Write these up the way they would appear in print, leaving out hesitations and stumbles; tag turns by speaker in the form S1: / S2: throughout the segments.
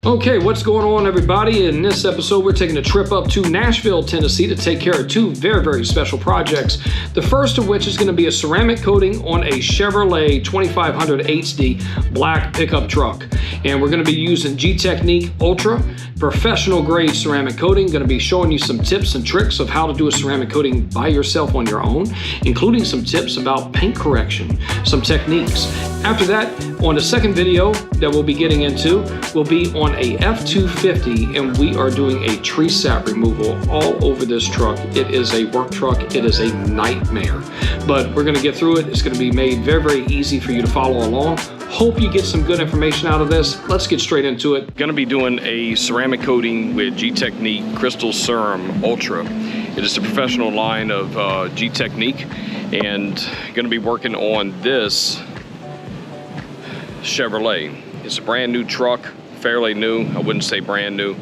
S1: Okay, what's going on, everybody? In this episode, we're taking a trip up to Nashville, Tennessee to take care of two very special projects. The first of which is going to be a ceramic coating on a Chevrolet 2500 HD black pickup truck. And we're going to be using G-Technique Ultra professional grade ceramic coating. Going to be showing you some tips and tricks of how to do a ceramic coating by yourself on your own, including some tips about paint correction, some techniques. After that, on the second video that we'll be getting into, will be on a F-250, and we are doing a tree sap removal all over this truck. It is a work truck. It is a nightmare, but we're going to get through it. It's going to be made very easy for you to follow along. Hope you get some good information out of this. Let's get straight into it. Going to be doing a ceramic coating with G-Technique Crystal Serum Ultra. It is the professional line of G-Technique, and going to be working on this Chevrolet. It's a brand new truck, fairly new. I wouldn't say brand new.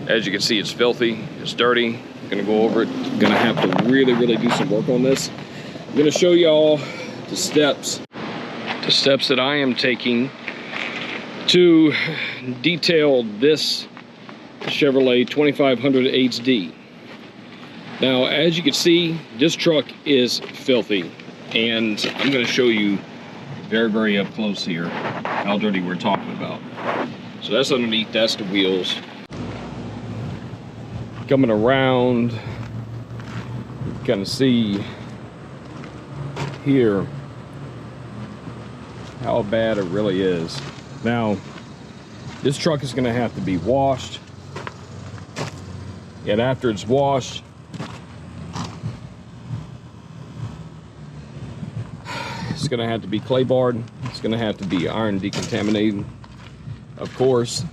S1: As you can see, it's filthy, it's dirty. I'm gonna go over it. Gonna have to really do some work on this. I'm gonna show y'all the steps that I am taking to detail this Chevrolet 2500 HD. Now, as you can see, this truck is filthy, and I'm gonna show you very up close here how dirty we're talking about. So that's underneath, that's the wheels. Coming around, you can kind of see here how bad it really is. Now, this truck is gonna have to be washed, and after it's washed, it's gonna have to be clay barred. It's gonna have to be iron decontaminated, of course,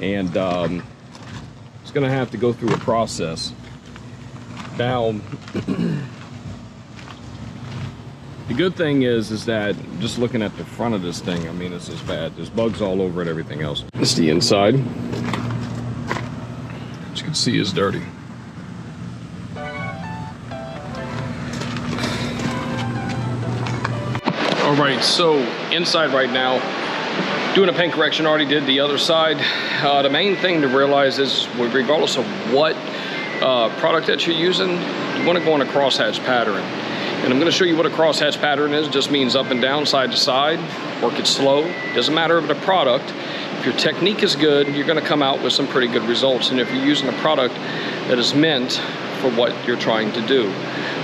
S1: and it's gonna have to go through a process. Now, the good thing is that just looking at the front of this thing, I mean, this is bad. There's bugs all over it, everything else. It's the inside. As you can see, is dirty. All right, so inside right now, doing a paint correction. Already did the other side. The main thing to realize is, regardless of what product that you're using, you want to go on a crosshatch pattern. And I'm going to show you what a crosshatch pattern is. It just means up and down, side to side. Work it slow. Doesn't matter of the product. If your technique is good, you're going to come out with some pretty good results. And if you're using a product that is meant for what you're trying to do.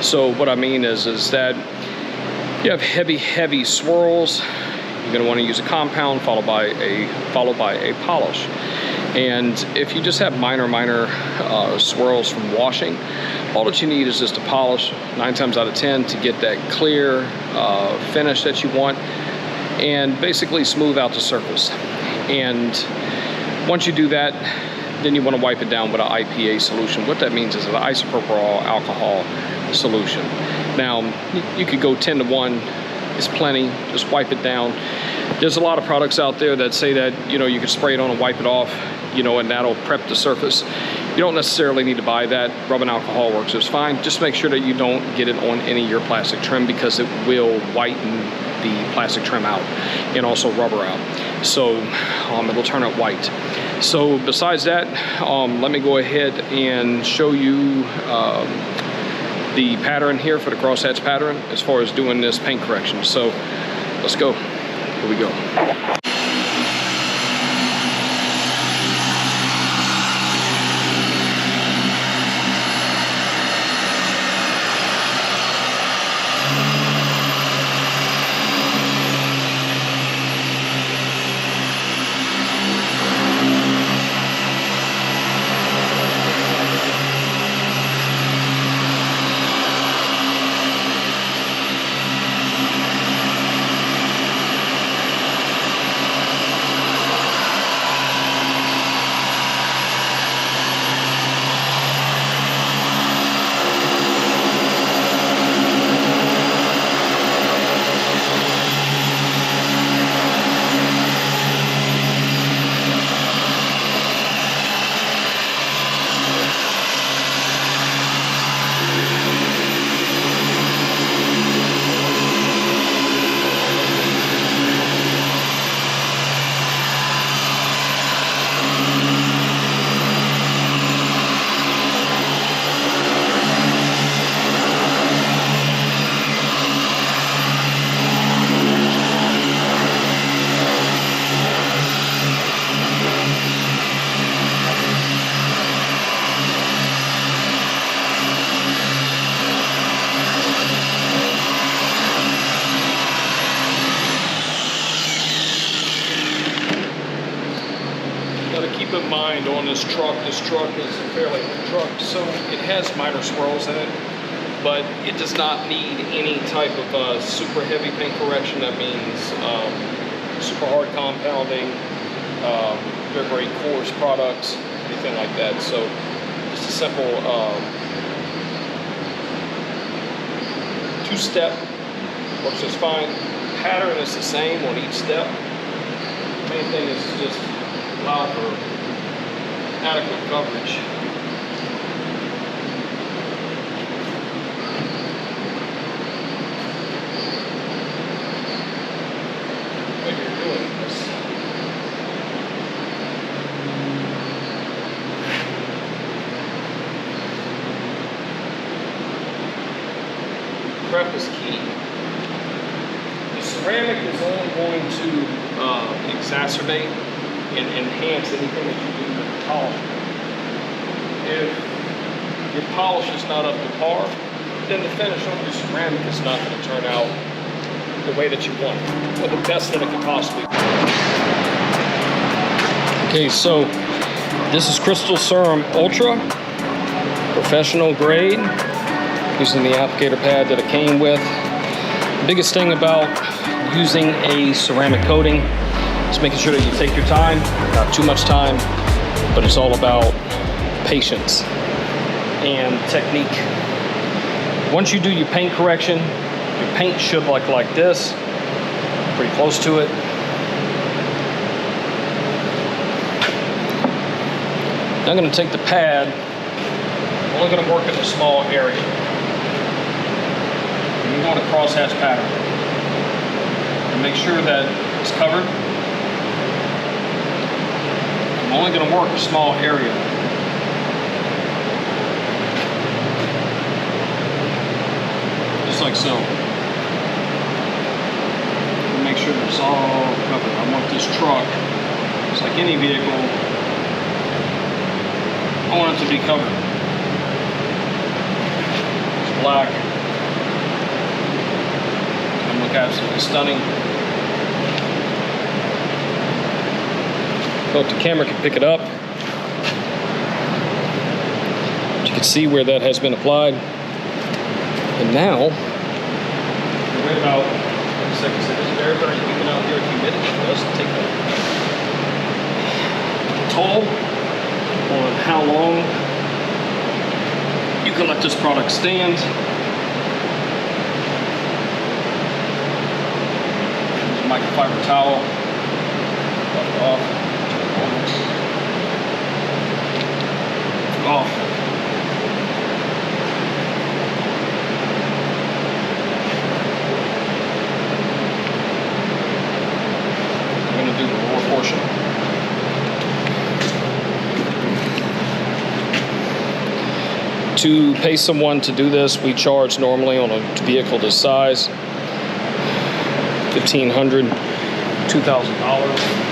S1: So what I mean is that you have heavy swirls. You're going to want to use a compound followed by a polish. And if you just have minor swirls from washing, all that you need is just a polish 9 times out of 10 to get that clear finish that you want, and basically smooth out the surface. And once you do that, then you want to wipe it down with an IPA solution. What that means is an isopropyl alcohol solution. Now, you could go 10 to 1, it's plenty, just wipe it down. There's a lot of products out there that say that, you know, you can spray it on and wipe it off, you know, and that'll prep the surface. You don't necessarily need to buy that. Rubbing alcohol works just fine. Just make sure that you don't get it on any of your plastic trim, because it will whiten the plastic trim out and also rubber out. So it'll turn it white. So besides that, let me go ahead and show you the pattern here for the crosshatch pattern as far as doing this paint correction. So let's go. Here we go. to keep in mind on this truck is a fairly new truck, so it has minor swirls in it, but it does not need any type of super heavy paint correction. That means super hard compounding, very, very coarse products, anything like that. So just a simple two-step works just fine. Pattern is the same on each step. Main thing is just allow for adequate coverage. When you're doing this, prep is key. The ceramic is only going to exacerbate and enhance anything that you do with the polish. If your polish is not up to par, then the finish on your ceramic is not going to turn out the way that you want, or the best that it could possibly be. Okay, so this is Crystal Serum Ultra, professional grade, using the applicator pad that it came with. The biggest thing about using a ceramic coating is making sure that you take your time, not too much time, but it's all about patience and technique. Once you do your paint correction, your paint should look like this, pretty close to it. Now I'm going to take the pad, I'm only going to work in a small area. You want a crosshatch pattern. And make sure that it's covered. I'm only going to work a small area. Just like so. And make sure that it's all covered. I want this truck, just like any vehicle, I want it to be covered. It's black. And look absolutely stunning. Hope the camera can pick it up. You can see where that has been applied. And now, right about 30 seconds, it is very, very humid out here. Humidity does take a toll on how long you can let this product stand. Use a microfiber towel, wipe it off. Off. I'm going to do the lower portion. To pay someone to do this, we charge normally on a vehicle this size $1,500, $2,000.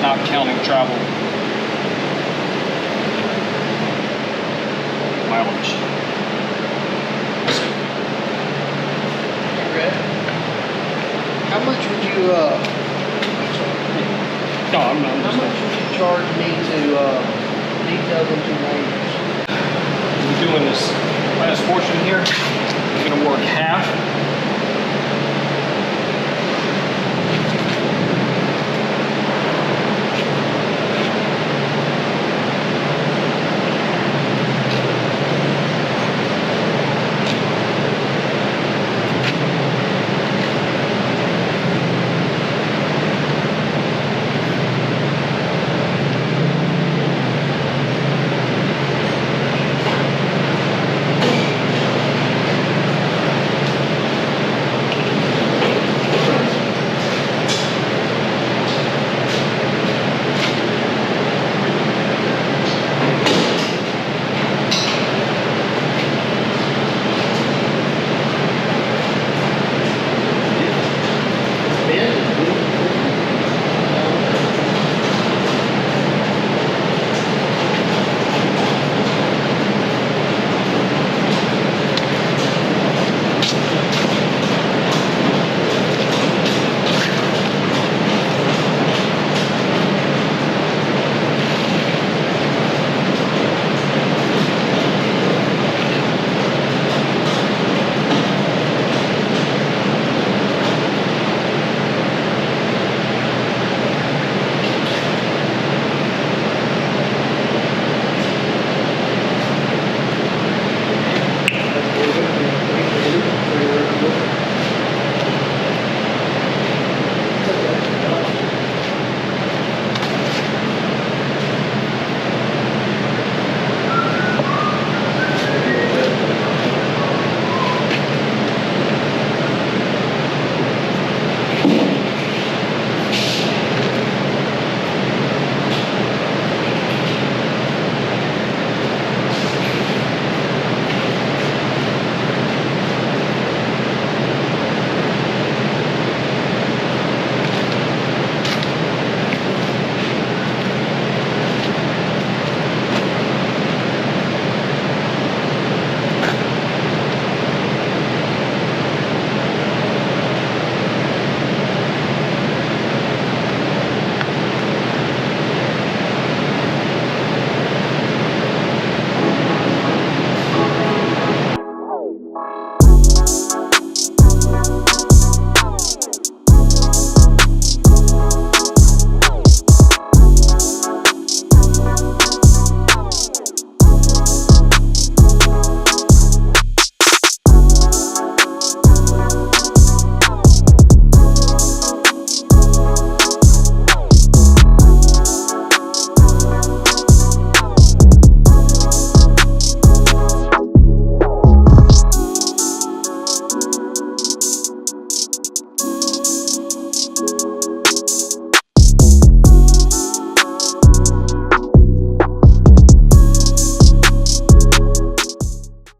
S1: Not counting travel mileage.
S2: How much would you
S1: No, I'm not.
S2: how much would you charge me to detail them to neighbors?
S1: We're doing this last portion here. We're gonna work half